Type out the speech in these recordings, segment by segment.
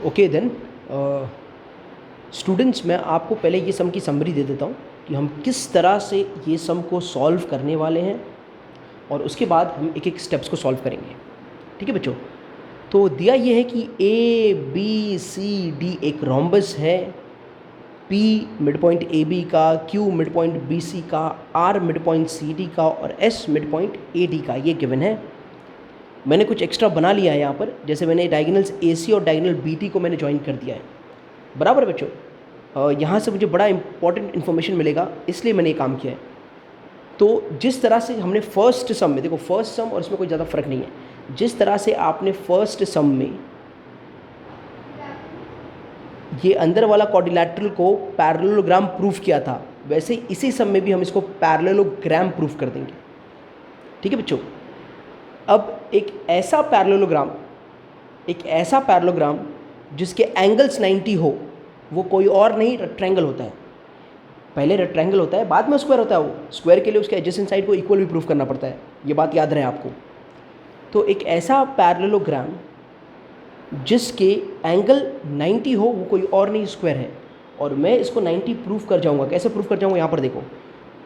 Okay then students, मैं आपको पहले ये सम की समरी दे देता हूँ कि हम किस तरह से ये सम को सॉल्व करने वाले हैं, और उसके बाद हम एक एक स्टेप्स को सॉल्व करेंगे। ठीक है बच्चों? तो दिया ये है कि ए बी सी डी एक रोम्बस है, P mid point A B का, Q mid point B C का, R mid point C D का और S mid point A D का, ये गिवन है। मैंने कुछ एक्स्ट्रा बना लिया है यहाँ पर, जैसे मैंने डायगोनल्स ए सी और डायगोनल बी टी को मैंने ज्वाइन कर दिया है। बराबर बच्चों? यहाँ से मुझे बड़ा इंपॉर्टेंट इन्फॉर्मेशन मिलेगा, इसलिए मैंने ये काम किया है। तो जिस तरह से हमने फर्स्ट सम में, देखो फर्स्ट सम और इसमें कोई ज़्यादा फर्क नहीं है, जिस तरह से आपने फर्स्ट सम में ये अंदर वाला क्वाड्रिलैटरल को पैरेललोग्राम प्रूफ किया था, वैसे इसी सम में भी हम इसको पैरेललोग्राम प्रूफ कर देंगे। ठीक है बच्चों? अब एक ऐसा पैरेललोग्राम जिसके एंगल्स 90 हो, वो कोई और नहीं रेक्टेंगल होता है। पहले रेक्टेंगल होता है, बाद में स्क्वायर होता है। वो स्क्वायर के लिए उसके एडजेसेंट साइड को इक्वल भी प्रूफ करना पड़ता है, ये बात याद रहे आपको। तो एक ऐसा पैरेललोग्राम जिसके एंगल 90 हो, वो कोई और नहीं स्क्वायर है, और मैं इसको 90 प्रूफ कर जाऊंगा। कैसे प्रूफ कर जाऊंगा? यहाँ पर देखो,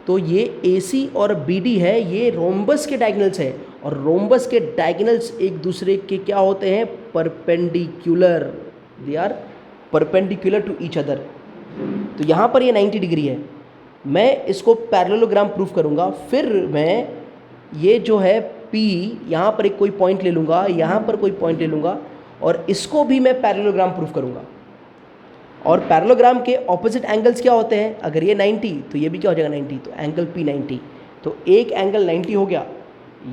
तो ये AC और BD है, ये रोम्बस के डायगोनल्स है, और रोम्बस के डायगोनल्स एक दूसरे के क्या होते हैं? Perpendicular. They are perpendicular to each other. तो यहाँ पर ये 90 डिग्री है, मैं इसको पैरेललोग्राम प्रूफ करूँगा। फिर मैं ये जो है P, यहाँ पर एक कोई पॉइंट ले लूँगा, यहाँ पर कोई पॉइंट ले लूँगा, और इसको भी मैं पैरेललोग्राम प्रूफ करूँगा। और पैरेललोग्राम के ऑपोजिट एंगल्स क्या होते हैं? अगर ये 90 तो ये भी क्या हो जाएगा? 90। तो एंगल P 90, तो एक एंगल 90 हो गया,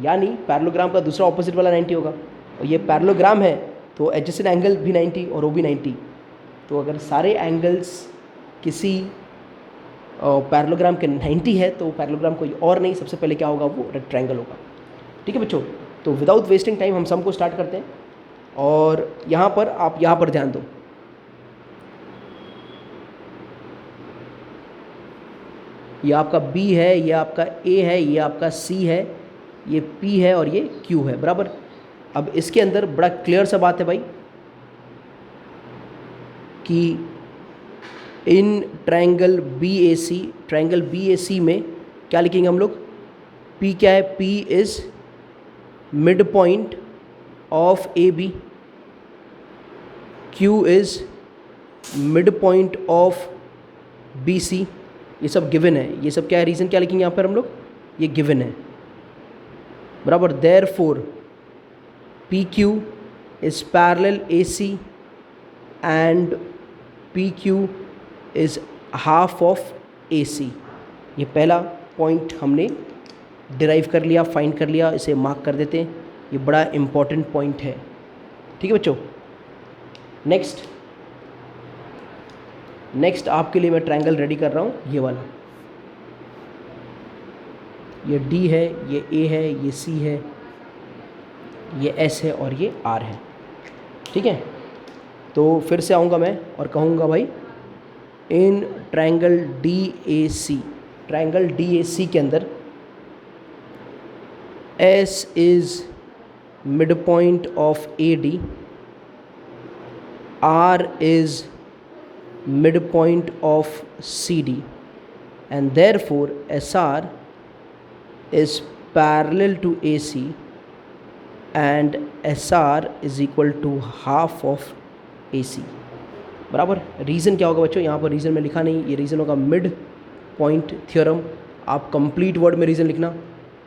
यानी पैरेललोग्राम का दूसरा ऑपोजिट वाला 90 होगा। और ये पैरेललोग्राम है तो एडजेसेंट एंगल भी 90 और वो भी 90। तो अगर सारे एंगल्स किसी पैरेललोग्राम के 90 है तो पैरेललोग्राम कोई और नहीं, सबसे पहले क्या होगा? वो रेक्टेंगल होगा। ठीक है बच्चों? तो विदाउट वेस्टिंग टाइम हम सम को स्टार्ट करते हैं। और यहाँ पर आप यहाँ पर ध्यान दो, ये आपका B है, ये आपका A है, ये आपका C है, ये P है और ये Q है। बराबर? अब इसके अंदर बड़ा क्लियर सा बात है भाई कि इन ट्रायंगल BAC में क्या लिखेंगे हम लोग? P क्या है? P is mid point of AB, Q is mid point of BC। ये सब गिवन है। ये सब क्या है? रीज़न क्या लिखेंगे यहाँ पर हम लोग? ये गिवन है। बराबर? Therefore PQ is parallel AC and PQ is half of AC। ये पहला पॉइंट हमने डिराइव कर लिया, फाइंड कर लिया, इसे मार्क कर देते हैं। ये बड़ा इम्पॉर्टेंट पॉइंट है। ठीक है बच्चों? नेक्स्ट आपके लिए मैं ट्रायंगल रेडी कर रहा हूँ, ये वाला। ये D है, ये A है, ये C है, ये S है और ये R है। ठीक है? तो फिर से आऊँगा मैं और कहूँगा भाई इन ट्रायंगल DAC के अंदर S is mid point of AD, R is midpoint of CD, and therefore SR is parallel to AC and SR is equal to half of AC। बराबर? रीज़न क्या होगा बच्चों? यहाँ पर रीज़न में लिखा नहीं, ये रीज़न होगा मिड पॉइंट थ्योरम। आप कंप्लीट वर्ड में रीज़न लिखना,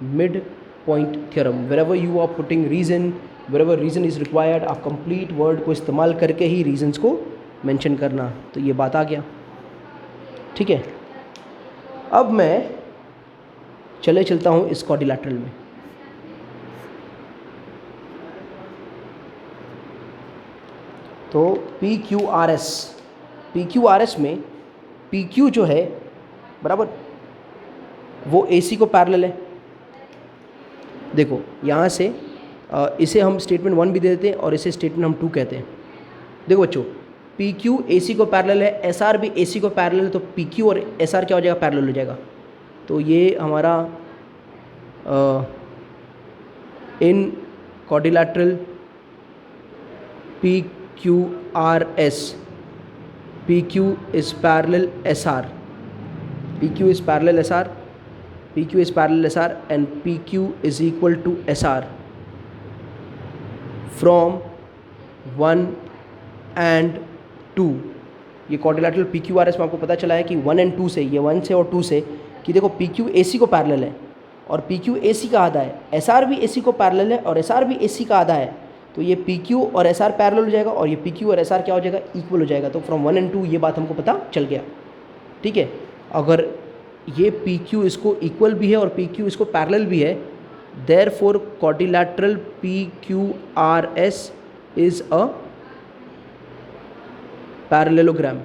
mid point theorem. Wherever you are putting reason, wherever reason is required, आप कंप्लीट वर्ड को इस्तेमाल करके ही रीजंस को मेंशन करना। तो ये बात आ गया। ठीक है? अब मैं चलता हूँ इस क्वाड्रिलैटरल में। तो PQRS में PQ जो है, बराबर, वो AC को पैरेलल है। देखो यहाँ से इसे हम स्टेटमेंट 1 भी दे देते हैं और इसे स्टेटमेंट हम 2 कहते हैं। देखो बच्चों, PQ AC को पैरेलल है, SR भी AC को पैरेलल है, तो PQ और SR क्या हो जाएगा? पैरेलल हो जाएगा। तो ये हमारा in quadrilateral Q R S, P Q is parallel S R, P Q is parallel S R, P Q is parallel S R and P Q is equal to S R from 1 and 2। ये quadrilateral P Q R S में आपको पता चला है कि 1 and 2 से, ये 1 से और 2 से, कि देखो पी क्यू ए सी को पैरेलल है और पी क्यू ए सी का आधा है, एस आर भी ए सी को पैरेलल है और एस आर भी ए सी का आधा है। तो ये पी क्यू और एस आर पैरेलल हो जाएगा और ये पी क्यू और एस आर क्या हो जाएगा, इक्वल हो जाएगा। तो फ्रॉम 1 एंड 2 ये बात हमको पता चल गया। ठीक है, अगर ये पी क्यू इसको इक्वल भी है और पी क्यू इसको पैरेलल भी है, therefore quadrilateral P Q R S is a parallelogram.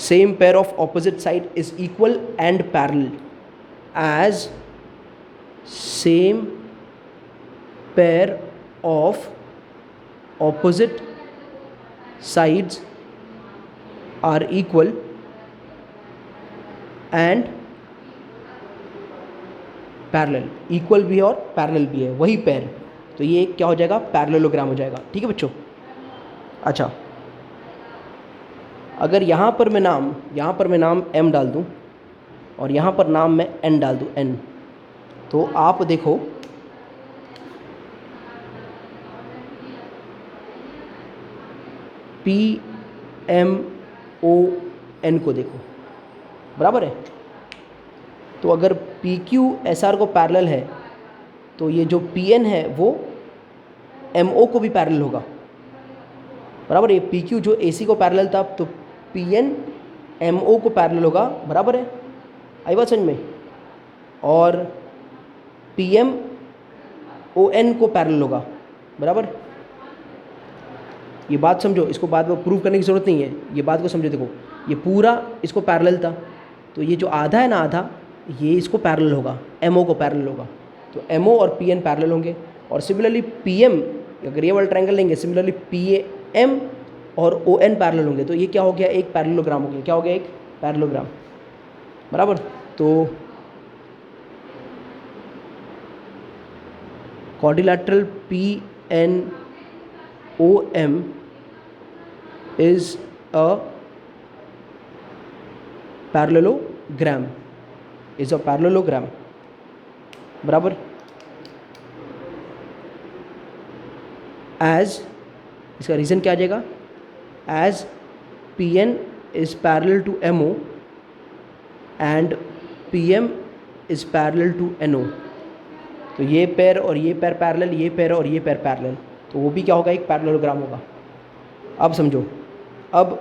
Same pair of opposite side is equal and parallel as same pair of opposite sides are equal and parallel. Equal भी है और parallel भी है, वही पैर। तो ये क्या हो जाएगा, पैरेललोग्राम हो जाएगा। ठीक है बच्चों। अच्छा, अगर यहाँ पर मैं नाम m डाल दूँ और यहाँ पर नाम मैं n डाल दूँ, n, तो आप देखो P M O N को देखो, बराबर है। तो अगर पी क्यू एस आर को पैरेलल है तो ये जो पी एन है वो एम ओ को भी पैरेलल होगा, बराबर। ये पी क्यू जो ए सी को पैरेलल था तो पी एन एम ओ को पैरेलल होगा, बराबर है। आई बात समझ में। और पी एम ओ एन को पैरेलल होगा, बराबर। ये बात समझो, इसको बाद में प्रूव करने की ज़रूरत नहीं है, ये बात को समझो। देखो ये पूरा इसको पैरेलल था तो ये जो आधा है ना, आधा ये इसको पैरेलल होगा, एम ओ को पैरेलल होगा। तो एम ओ और पी एन पैरेलल होंगे। और सिमिलरली पी एम, अगर ये वाला ट्रायंगल लेंगे, सिमिलरली पी एम और ओ एन पैरेलल होंगे। तो ये क्या हो गया, एक पैरेललोग्राम हो गया। क्या हो गया, एक पैरेललोग्राम, बराबर। तो quadrilateral P N O M is a parallelogram, is a parallelogram, बराबर। एज, इसका रीज़न क्या आ जाएगा, as P N is parallel to M O and P M is parallel to N O. तो ये पैर और ये पैर पैरेलल, ये पैर और ये पैर पैरेलल, तो वो भी क्या होगा, एक पैरेललोग्राम होगा। अब समझो, अब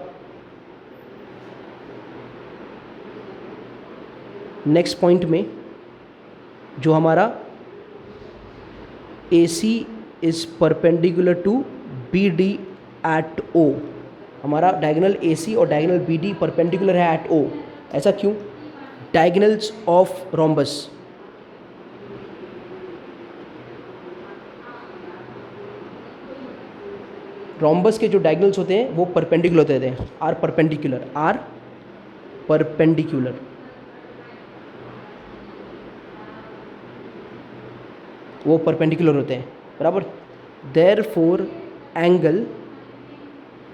नेक्स्ट पॉइंट में जो हमारा A C is perpendicular to B D at O, हमारा डायगोनल ए सी और डायगोनल बी डी परपेंडिकुलर है एट ओ। ऐसा क्यों, डायगोनल्स ऑफ रोम्बस, रोम्बस के जो डायगोनल्स होते हैं वो परपेंडिकुलर होते हैं, आर परपेंडिकुलर, आर परपेंडिकुलर। वो परपेंडिकुलर होते हैं, बराबर। देयरफॉर एंगल,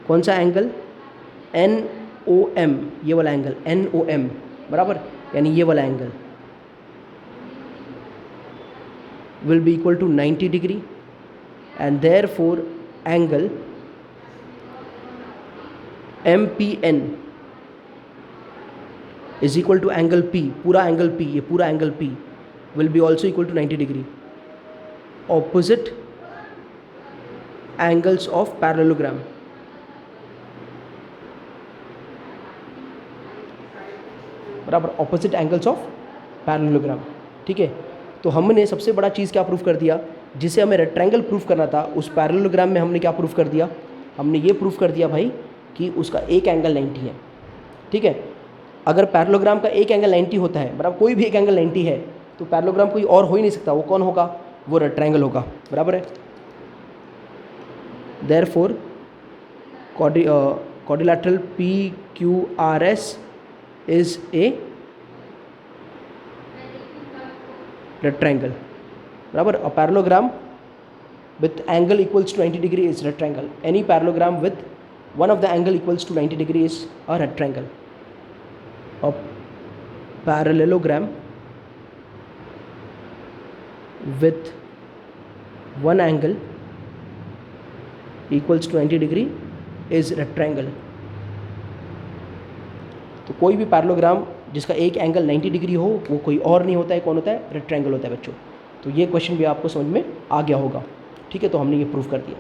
कौन सा एंगल, एन ओ एम, ये वाला एंगल एन ओ एम, बराबर, यानी ये वाला angle will be equal to 90 degree and therefore angle M P N is equal to angle P, पूरा एंगल पी, ये पूरा angle P will be also equal to 90 degree. Opposite angles of parallelogram, बराबर, opposite angles of parallelogram. ठीक है, तो हमने सबसे बड़ा चीज़ क्या प्रूफ कर दिया, जिसे हमें रेक्टेंगल प्रूफ करना था, उस पैरेललोग्राम में हमने क्या प्रूफ कर दिया, हमने ये प्रूफ कर दिया भाई कि उसका एक एंगल 90 है। ठीक है, अगर पैरेललोग्राम का एक एंगल 90 होता है, बराबर, कोई भी एक एंगल 90 है, तो पैरेललोग्राम कोई और हो ही नहीं सकता। वो कौन होगा, वो रेक्टेंगल होगा, बराबर है। Therefore quadrilateral P Q R S is a rectangle, बराबर। और parallelogram with angle equals to 90 degree is rectangle. Any parallelogram with one of the angle equals to 90 degree is a rectangle. A parallelogram with one angle equals to 90 degree is rectangle. तो कोई भी parallelogram जिसका एक angle 90 degree हो वो कोई और नहीं होता है, कौन होता है? रेक्टेंगल होता है बच्चों। तो ये क्वेश्चन भी आपको समझ में आ गया होगा। ठीक है, तो हमने ये प्रूव कर दिया।